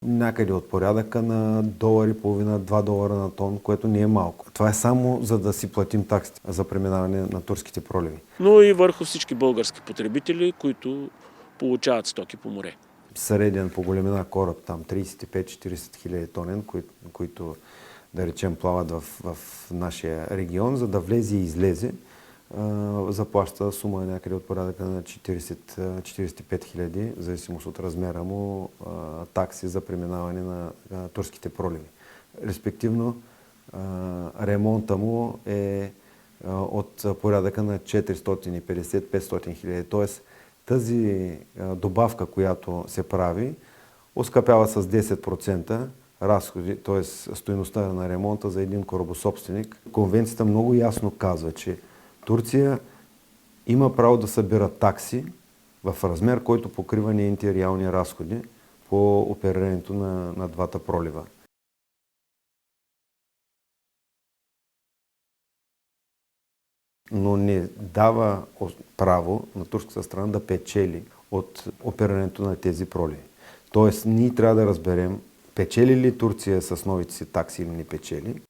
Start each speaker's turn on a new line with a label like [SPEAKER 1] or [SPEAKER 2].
[SPEAKER 1] Някъде от порядъка на $1,50, $2 на тон, което не е малко. Това е само за да си платим таксите за преминаване на турските проливи.
[SPEAKER 2] Но и върху всички български потребители, които получават стоки по море.
[SPEAKER 1] Среден по големина кораб, там 35-40 хиляди тонен, които да речем плават в нашия регион, за да влезе и излезе, заплаща сума някъде от порядъка на 40-45 хиляди, в зависимост от размера му, такси за преминаване на турските проливи. Респективно, ремонта му е от порядъка на 450-500 хиляди. Тоест, тази добавка, която се прави, оскъпява с 10% разходи, т.е. стойността на ремонта за един корабособственик. Конвенцията много ясно казва, че Турция има право да събира такси в размер, който покрива нейните реални разходи по оперирането на двата пролива. Но не дава право на турската страна да печели от оперирането на тези проливи. Тоест, ние трябва да разберем, печели ли Турция с новите си такси или не печели.